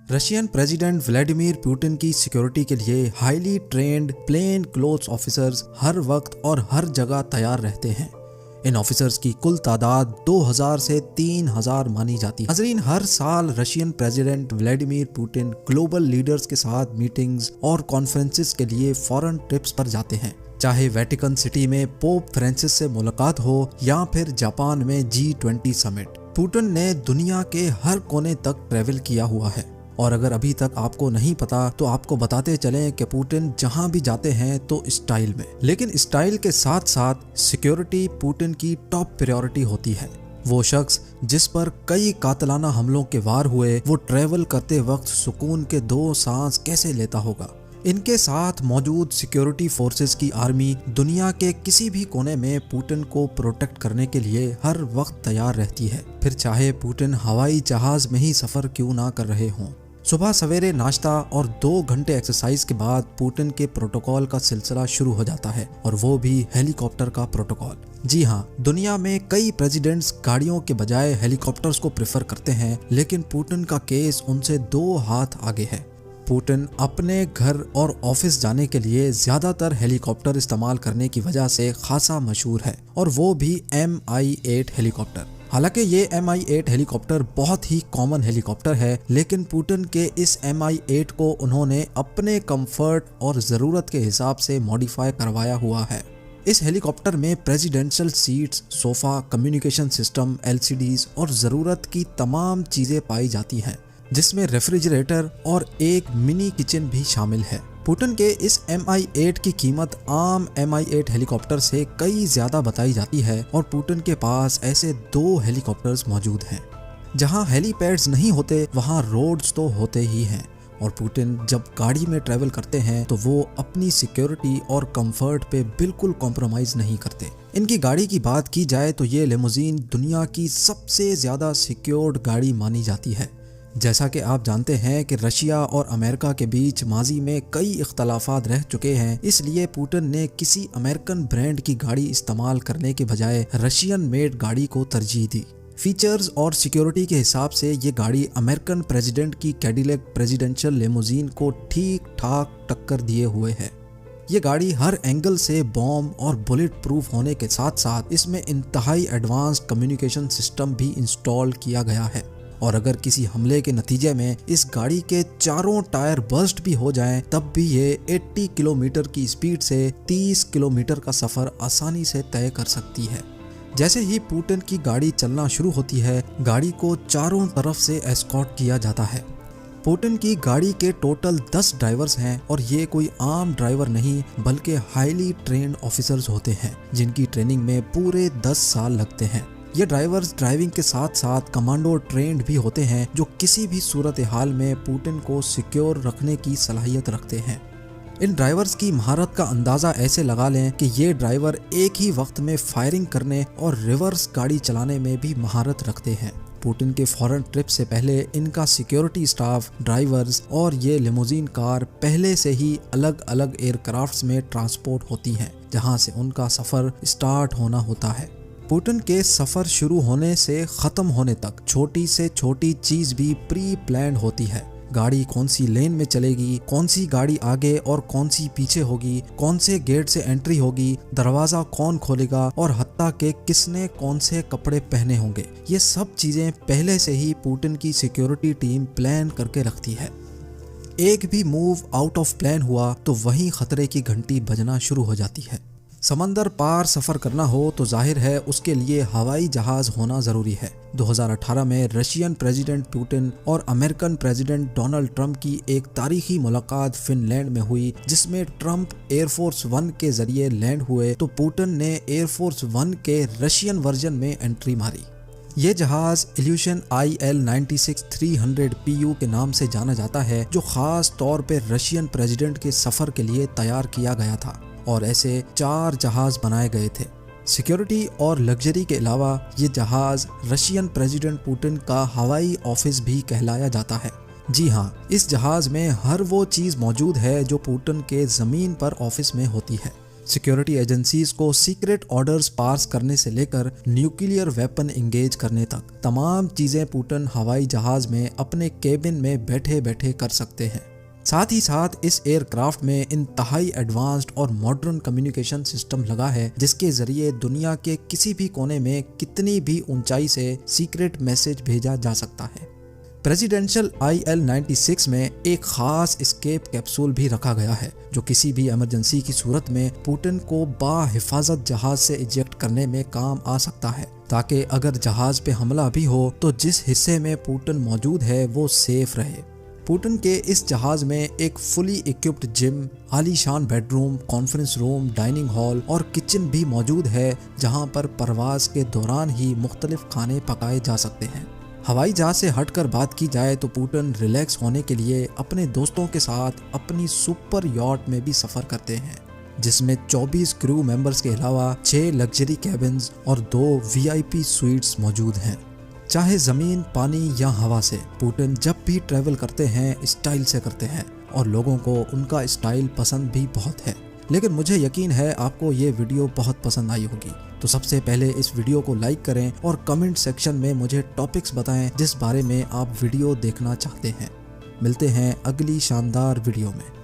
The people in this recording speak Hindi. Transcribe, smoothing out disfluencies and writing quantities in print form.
रशियन प्रेसिडेंट व्लादिमीर पुतिन की सिक्योरिटी के लिए highly trained plain clothes officers हर वक्त और हर जगह तैयार रहते हैं। इन ऑफिसर्स की कुल तादाद 2000 से 3000 मानी जाती है। नाज़रीन, हर साल Russian president Vladimir Putin global leaders के साथ मीटिंग्स और कॉन्फ्रेंसेस के लिए फॉरेन ट्रिप्स पर जाते हैं, चाहे वेटिकन सिटी में पोप फ्रांसिस से मुलाकात हो या फिर जापान में G20 समिट। पुतिन ने दुनिया के हर कोने तक ट्रेवल किया हुआ है और अगर अभी तक आपको नहीं पता तो आपको बताते चलें कि पुतिन जहां भी जाते हैं तो स्टाइल में, लेकिन स्टाइल के साथ साथ सिक्योरिटी पुतिन की टॉप प्रायोरिटी होती है। वो शख्स जिस पर कई कातलाना हमलों के वार हुए, वो ट्रेवल करते वक्त सुकून के 2 सांस कैसे लेता होगा। इनके साथ मौजूद सिक्योरिटी फोर्सेस की आर्मी दुनिया के किसी भी कोने में पुतिन को प्रोटेक्ट करने के लिए हर वक्त तैयार रहती है, फिर चाहे पुतिन हवाई जहाज में ही सफर क्यों ना कर रहे हों। सुबह सवेरे नाश्ता और 2 घंटे एक्सरसाइज के बाद पुतिन के प्रोटोकॉल का सिलसिला शुरू हो जाता है, और वो भी हेलीकॉप्टर का प्रोटोकॉल। जी हाँ, दुनिया में कई प्रेसिडेंट्स गाड़ियों के बजाय हेलीकॉप्टर्स को प्रेफर करते हैं, लेकिन पुतिन का केस उनसे 2 हाथ आगे है। पुतिन अपने घर और ऑफिस जाने के लिए ज्यादातर हेलीकॉप्टर इस्तेमाल करने की वजह से खासा मशहूर है, और वो भी Mi-8 हेलीकॉप्टर। हालांकि ये Mi-8 हेलीकॉप्टर बहुत ही कॉमन हेलीकॉप्टर है, लेकिन पुतिन के इस Mi-8 को उन्होंने अपने कंफर्ट और ज़रूरत के हिसाब से मॉडिफाई करवाया हुआ है। इस हेलीकॉप्टर में presidential seats, sofa, communication system, LCDs और ज़रूरत की तमाम चीज़ें पाई जाती हैं, जिसमें रेफ्रिजरेटर और एक मिनी किचन भी शामिल है। पुतिन के इस Mi-8 की कीमत आम Mi-8 हेलीकॉप्टर से कई ज्यादा बताई जाती है, और पुतिन के पास ऐसे 2 हेलीकॉप्टर्स मौजूद हैं। जहां हेलीपैड्स नहीं होते वहां रोड्स तो होते ही हैं, और पुतिन जब गाड़ी में ट्रैवल करते हैं तो वो अपनी सिक्योरिटी और कंफर्ट पे बिल्कुल कॉम्प्रोमाइज नहीं करते। इनकी गाड़ी की बात की जाए तो ये लिमोजीन दुनिया की सबसे ज्यादा सिक्योर्ड गाड़ी मानी जाती है। जैसा कि आप जानते हैं कि रशिया और अमेरिका के बीच माजी में कई इख्तलाफात रह चुके हैं, इसलिए पुतिन ने किसी अमेरिकन ब्रांड की गाड़ी इस्तेमाल करने के बजाय रशियन मेड गाड़ी को तरजीह दी। फीचर्स और सिक्योरिटी के हिसाब से ये गाड़ी अमेरिकन प्रेसिडेंट की कैडिलैक प्रेसिडेंशियल लिमोजीन को ठीक ठाक टक्कर दिए हुए है। ये गाड़ी हर एंगल से बॉम्ब और बुलेट प्रूफ होने के साथ साथ इसमें इंतहाई एडवांस्ड कम्युनिकेशन सिस्टम भी इंस्टॉल किया गया है, और अगर किसी हमले के नतीजे में इस गाड़ी के चारों टायर बर्स्ट भी हो जाएं, तब भी ये 80 किलोमीटर की स्पीड से 30 किलोमीटर का सफर आसानी से तय कर सकती है। जैसे ही पुतिन की गाड़ी चलना शुरू होती है, गाड़ी को चारों तरफ से एस्कॉर्ट किया जाता है। पुतिन की गाड़ी के टोटल 10 ड्राइवर्स हैं, और ये कोई आम ड्राइवर नहीं बल्कि हाईली ट्रेंड ऑफिसर्स होते हैं, जिनकी ट्रेनिंग में पूरे 10 साल लगते हैं। ये ड्राइवर्स ड्राइविंग के साथ साथ कमांडो ट्रेंड भी होते हैं, जो किसी भी सूरत हाल में पुतिन को सिक्योर रखने की सलाहियत रखते हैं। इन ड्राइवर्स की महारत का अंदाजा ऐसे लगा लें कि ये ड्राइवर एक ही वक्त में फायरिंग करने और रिवर्स गाड़ी चलाने में भी महारत रखते हैं। पुतिन के फॉरेन ट्रिप से पहले इनका सिक्योरिटी स्टाफ, ड्राइवर्स और ये लिमोजीन कार पहले से ही अलग अलग एयरक्राफ्ट्स में ट्रांसपोर्ट होती हैं, जहां से उनका सफर स्टार्ट होना होता है। पुतिन के सफर शुरू होने से खत्म होने तक छोटी से छोटी चीज भी प्री प्लान्ड होती है। गाड़ी कौन सी लेन में चलेगी, कौन सी गाड़ी आगे और कौन सी पीछे होगी, कौन से गेट से एंट्री होगी, दरवाजा कौन खोलेगा, और हत्ता के किसने कौन से कपड़े पहने होंगे, ये सब चीजें पहले से ही पुतिन की सिक्योरिटी टीम प्लान करके रखती है। एक भी मूव आउट ऑफ प्लान हुआ तो वहीं खतरे की घंटी बजना शुरू हो जाती है। समंदर पार सफर करना हो तो जाहिर है उसके लिए हवाई जहाज होना जरूरी है। 2018 में रशियन प्रेसिडेंट पुतिन और अमेरिकन प्रेसिडेंट डोनाल्ड ट्रंप की एक तारीखी मुलाकात फिनलैंड में हुई, जिसमें ट्रंप एयरफोर्स 1 के जरिए लैंड हुए तो पुतिन ने एयरफोर्स 1 के रशियन वर्जन में एंट्री मारी। ये जहाज इल्यूशन IL-96-300 PU के नाम से जाना जाता है, जो खास तौर पर रशियन प्रेसिडेंट के सफर के लिए तैयार किया गया था, और ऐसे 4 जहाज बनाए गए थे। सिक्योरिटी और लग्जरी के अलावा ये जहाज रशियन प्रेसिडेंट पुतिन का हवाई ऑफिस भी कहलाया जाता है। जी हाँ, इस जहाज में हर वो चीज़ मौजूद है जो पुतिन के ज़मीन पर ऑफिस में होती है। सिक्योरिटी एजेंसीज को सीक्रेट ऑर्डर्स पास करने से लेकर न्यूक्लियर वेपन इंगेज करने तक तमाम चीजें पुतिन हवाई जहाज में अपने केबिन में बैठे बैठे कर सकते हैं। साथ ही साथ इस एयरक्राफ्ट में इंतहाई एडवांस्ड और मॉडर्न कम्युनिकेशन सिस्टम लगा है, जिसके जरिए दुनिया के किसी भी कोने में कितनी भी ऊंचाई से सीक्रेट मैसेज भेजा जा सकता है। प्रेसिडेंशियल IL-96 में एक खास एस्केप कैप्सूल भी रखा गया है, जो किसी भी इमरजेंसी की सूरत में पुतिन को बाहिफाजत जहाज से इजेक्ट करने में काम आ सकता है, ताकि अगर जहाज पे हमला भी हो तो जिस हिस्से में पुतिन मौजूद है वो सेफ रहे। पुतिन के इस जहाज में एक फुली इक्विप्ड जिम, आलीशान bedroom, conference room, dining hall और किचन भी मौजूद है, जहां पर परवाज के दौरान ही मुख्तलिफ खाने पकाए जा सकते हैं। हवाई जहाज से हटकर बात की जाए तो पुतिन रिलैक्स होने के लिए अपने दोस्तों के साथ अपनी सुपर यॉट में भी सफ़र करते हैं, जिसमें 24 क्रू मेंबर्स के अलावा 6 लग्जरी कैबिन्स और 2 VIP स्वीट्स मौजूद हैं। चाहे ज़मीन, पानी या हवा से, पुतिन जब भी ट्रैवल करते हैं स्टाइल से करते हैं और लोगों को उनका स्टाइल पसंद भी बहुत है। लेकिन मुझे यकीन है आपको ये वीडियो बहुत पसंद आई होगी, तो सबसे पहले इस वीडियो को लाइक करें और कमेंट सेक्शन में मुझे टॉपिक्स बताएं जिस बारे में आप वीडियो देखना चाहते हैं। मिलते हैं अगली शानदार वीडियो में।